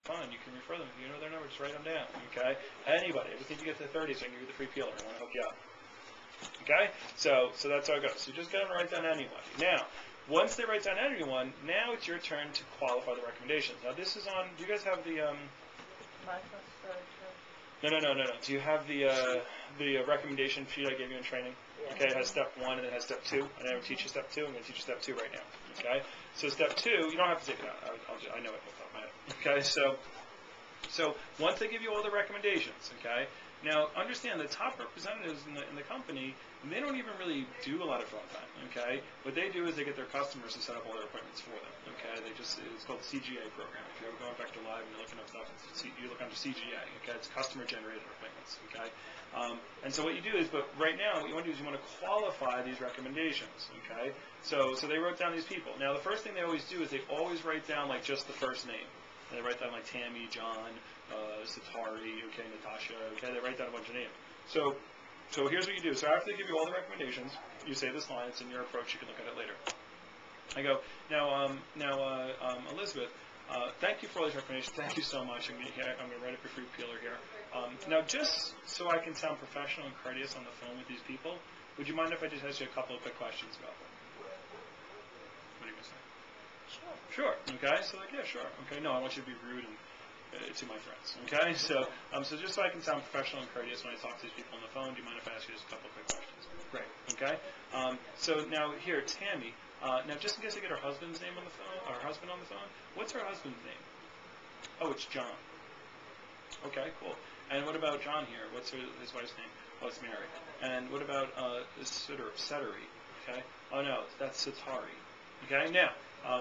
fine. You can refer them. If you know their number, just write them down. Okay? Anybody. I just need to get to the 30s so I can give you the free peeler. I want to help you out. Okay? So that's how it goes. So just get them to write down anybody. Now, once they write down anyone, now it's your turn to qualify the recommendations. Now this is on. Do you guys have the? No. Do you have the recommendation sheet I gave you in training? Yeah. Okay, it has step 1 and it has step 2. I never teach you step 2. I'm going to teach you step 2 right now. Okay, so step 2, you don't have to take it out. I know it off the top of my head. Okay, so once they give you all the recommendations, okay, now understand the top representatives in the company, they don't even really do a lot of phone time. Okay, what they do is they get their customers to set up all their appointments for them. Okay, it's called the CGA program. If you're ever going back to live and you're looking up stuff, you look under CGA. Okay, it's customer generated appointments. Okay, and so what you do is, but right now what you want to do is you want to qualify these recommendations. Okay, so they wrote down these people. Now the first thing they always do is they always write down like just the first name. And they write down like Tammy, John, Satari, okay, Natasha, okay, they write down a bunch of names. So here's what you do. So after they give you all the recommendations, you say this line, it's in your approach, you can look at it later. I go, now Elizabeth, thank you for all these recommendations, thank you so much, I'm going to write up your free peeler here. Now just so I can sound professional and courteous on the phone with these people, would you mind if I just ask you a couple of quick questions about them? What are you going to say? Sure. Okay. So like, yeah, sure. Okay. No, I want you to be rude and to my friends. Okay. So just so I can sound professional and courteous when I talk to these people on the phone, do you mind if I ask you just a couple of quick questions? Great. Okay. So now here, Tammy. Now just in case I get her husband's name on the phone, or her husband on the phone, what's her husband's name? Oh, it's John. Okay. Cool. And what about John here? What's his wife's name? Oh, it's Mary. And what about Satari? Okay. Oh no, that's Satari. Okay. Now.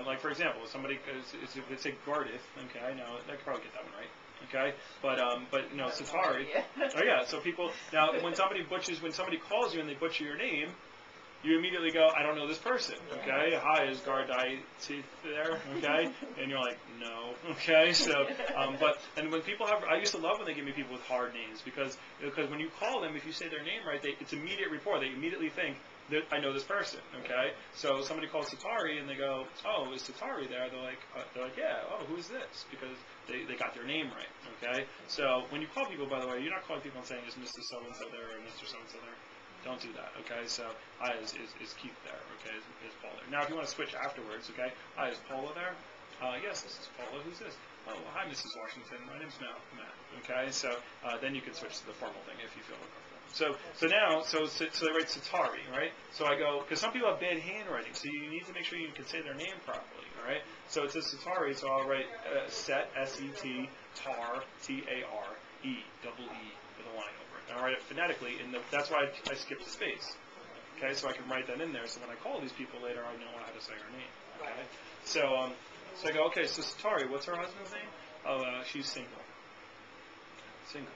Like for example, somebody if they say Gardith, okay, now I could probably get that one right, okay, but Satari, oh yeah, so people now when somebody calls you and they butcher your name, you immediately go, I don't know this person, okay, hi, is Gardith there, okay, and you're like, no, okay, so and when people I used to love when they give me people with hard names because when you call them, if you say their name right, it's immediate rapport. They immediately think that I know this person, okay? So somebody calls Satari and they go, oh, is Satari there? They're like, yeah. Oh, who is this? Because they got their name right, okay? So when you call people, by the way, you're not calling people and saying, is Mr. So-and-so there or Mr. So-and-so there? Don't do that, okay? So hi, is Keith there, okay? Is Paul there? Now if you want to switch afterwards, okay? Hi, is Paula there? Yes, this is Paula. Who's this? Oh, well, hi, Mrs. Washington. My name's Matt. Okay, so then you can switch to the formal thing if you feel uncomfortable. So they write Satari, right? So I go, because some people have bad handwriting, so you need to make sure you can say their name properly, all right? So it says Satari, so I'll write Set, S-E-T, Tar, T-A-R-E, double E, with a line over it. And I'll write it phonetically, that's why I skipped the space. Okay, so I can write that in there, so when I call these people later, I know how to say her name, okay? So I go, okay, so Satari, what's her husband's name? Oh, she's single. Single.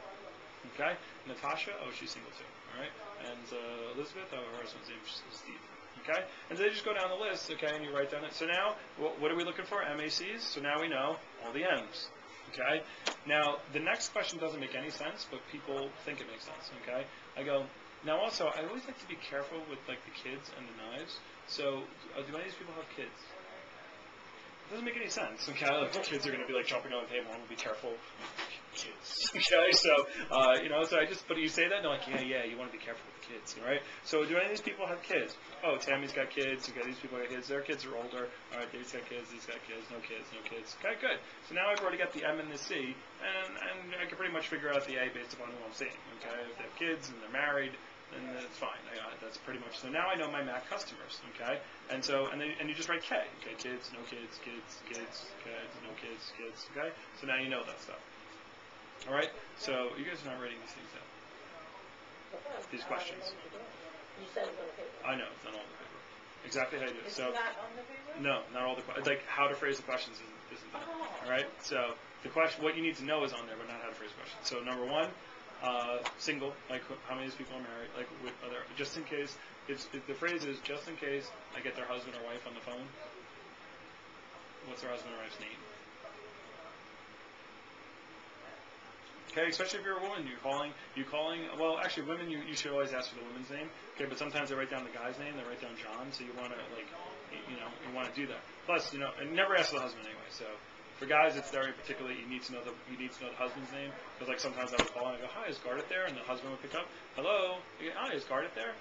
Okay? Natasha, oh, she's single too. All right? And Elizabeth, oh, her husband's name is Steve. Okay? And they just go down the list, okay, and you write down it. So now, what are we looking for? MACs. So now we know all the M's. Okay? Now, the next question doesn't make any sense, but people think it makes sense. Okay? I go, now also, I always like to be careful with like the kids and the knives. So, do any of these people have kids? It doesn't make any sense, okay? Like, the kids are going to be, like, jumping on the table. I'm going to be careful. Kids, okay? So, but you say that, and they're like, yeah, you want to be careful with the kids, all right? So, do any of these people have kids? Oh, Tammy's got kids. Okay, these people got kids. Their kids are older. All right, these got kids. These got kids. No kids. Okay, good. So now I've already got the M and the C, and I can pretty much figure out the A based upon who I'm seeing, okay? If they have kids and they're married, then it's fine. That's pretty much. So now I know my MAC customers, okay? And you just write K, okay? Kids, no kids, kids, no kids, okay? So now you know that stuff. All right. So you guys are not writing these things down. These questions. You said it on the paper. I know it's not on the paper. Exactly how you do it. It's So not on the paper? no, not all the questions. Like how to phrase the questions isn't there. All right. So the question, what you need to know is on there, but not how to phrase the question. So number one. Single, like how many of these people are married, like with other, just in case, if the phrase is just in case I get their husband or wife on the phone, what's their husband or wife's name? Okay, especially if you're a woman, you're calling, well actually women, you should always ask for the woman's name, okay, but sometimes they write down the guy's name, they write down John, so you want to, like, you want to do that. Plus, and never ask for the husband anyway, so For guys, it's very particularly you need to know the husband's name, because like sometimes I would call and I go, hi, is Garnet there? And the husband would pick up, hello, hi, is Garnet there?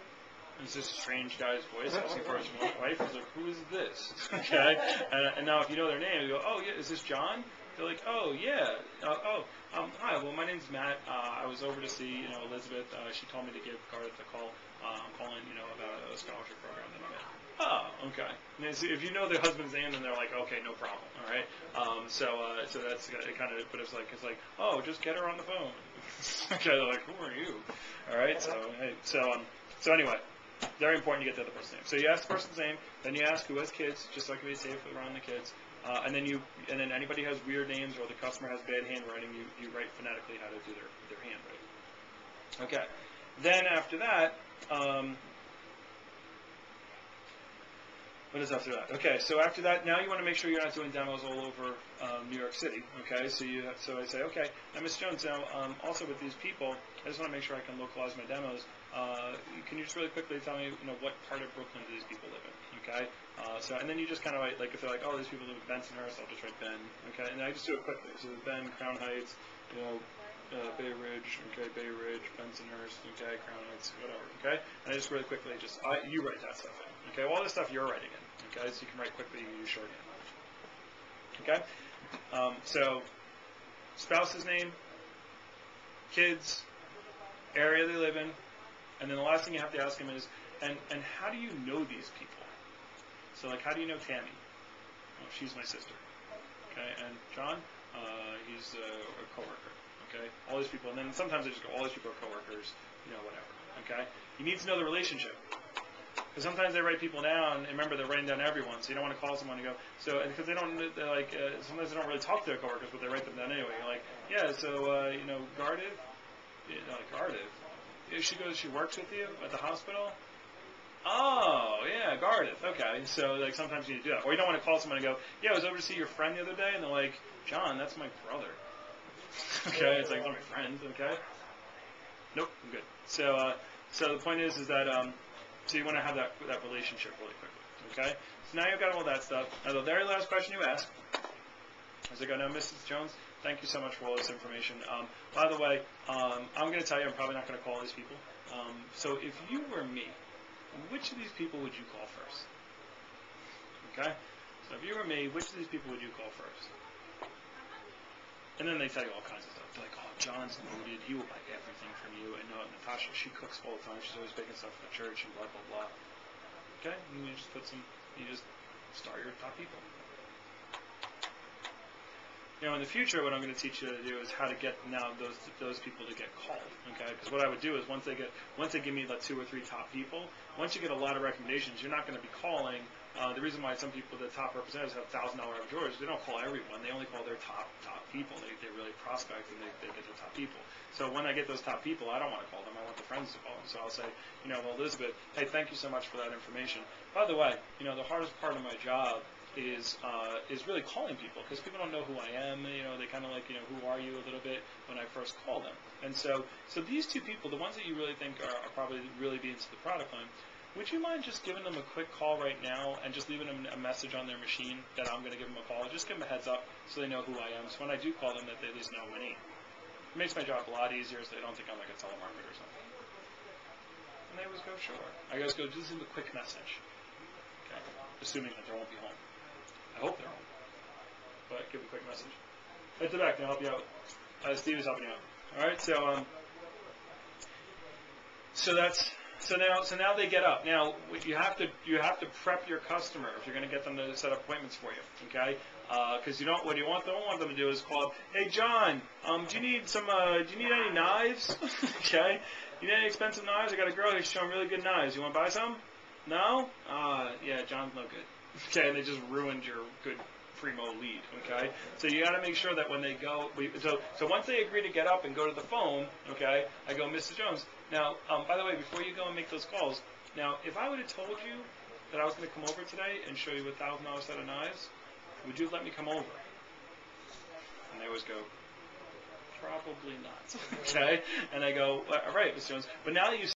And it's this strange guy's voice asking for his wife. He's like, who is this? Okay, and now if you know their name, you go, oh yeah, is this John? They're like, oh yeah, hi. Well, my name's Matt. I was over to see, Elizabeth. She told me to give Gareth a call. I'm calling, about a scholarship program that I'm in. Oh, okay. And if you know the husband's name, then they're like, okay, no problem. All right. So that's it. Kind of, but it's like, oh, just get her on the phone. Okay. They're like, who are you? All right. So anyway. Very important you get the other person's name. So you ask the person's name, then you ask who has kids, just so I can be safe around the kids. And then anybody has weird names or the customer has bad handwriting, you write phonetically how to do their handwriting. Okay. Then after that, what is after that? Okay, so after that, now you want to make sure you're not doing demos all over New York City. Okay, so I say, okay, now Ms. Jones, now also with these people, I just want to make sure I can localize my demos. Can you just really quickly tell me, what part of Brooklyn do these people live in? Okay, and then you just kind of like if they're like, oh, these people live in Bensonhurst, I'll just write Ben. Okay, and I just do it quickly. So Ben, Crown Heights, Bay Ridge, okay, Bay Ridge, Bensonhurst, okay, Crown Heights, whatever, okay? And I just really quickly you write that stuff in, okay? All this stuff you're writing in, okay? So you can write quickly, you use shorthand, okay? So spouse's name, kids, area they live in, and then the last thing you have to ask them is, and how do you know these people? So like, how do you know Tammy? Well, she's my sister, okay? And John, he's a coworker. Okay, all these people, and then sometimes they just go, all these people are coworkers, whatever. Okay, you need to know the relationship, because sometimes they write people down. And remember, they're writing down everyone, so you don't want to call someone and go. So because they're like sometimes they don't really talk to their coworkers, but they write them down anyway. You're like, yeah, so Gardiv, Gardiv. She works with you at the hospital. Oh, yeah, Gardiv. Okay, so like sometimes you need to do that, or you don't want to call someone and go, yeah, I was over to see your friend the other day, and they're like, John, that's my brother. Okay, it's like, oh, my friend, okay? Nope, I'm good. So the point is that, so you want to have that relationship really quickly, okay? So now you've got all that stuff. Now the very last question you ask is I go, now, Mrs. Jones, thank you so much for all this information. By the way, I'm going to tell you I'm probably not going to call these people. So if you were me, which of these people would you call first? Okay? So if you were me, which of these people would you call first? And then they tell you all kinds of stuff. They're like, oh, John's loaded. He will buy everything from you. And Natasha, she cooks all the time. She's always baking stuff for the church and blah, blah, blah. Okay? And you just you just start your top people. In the future, what I'm going to teach you to do is how to get now those people to get called. Okay? Because what I would do is once they give me like 2 or 3 top people, once you get a lot of recommendations, you're not going to be calling. The reason why some people, the top representatives, have $1,000 average orders, they don't call everyone. They only call their top people. They really prospect and they get their top people. So when I get those top people, I don't want to call them. I want the friends to call them. So I'll say, well, Elizabeth, hey, thank you so much for that information. By the way, the hardest part of my job is really calling people, because people don't know who I am. They kind of like, who are you a little bit when I first call them. And so these 2 people, the ones that you really think are probably really be into the product line, would you mind just giving them a quick call right now and just leaving them a message on their machine that I'm going to give them a call? Just give them a heads up so they know who I am. So when I do call them, that they at least know my name. It makes my job a lot easier so they don't think I'm like a telemarketer or something. And they always go, sure. I always go, just leave a quick message. Okay. Assuming that they won't be home. I hope they're home. But give a quick message. Right to the back, I'll help you out. Steve is helping you out. Alright, so now they get up. Now you have to prep your customer if you're going to get them to set up appointments for you, okay? Because don't want them to do is call up, hey John, do you need any knives? Okay, you need any expensive knives? I got a girl who's showing really good knives. You want to buy some? No? Yeah, John's no good. Okay, and they just ruined your good primo lead, okay? So you got to make sure that when they go, so once they agree to get up and go to the phone, okay, I go, Mrs. Jones, now, by the way, before you go and make those calls, now, if I would have told you that I was going to come over today and show you a $1,000 set of knives, would you have let me come over? And they always go, probably not, okay? And I go, all right, Mrs. Jones, but now that you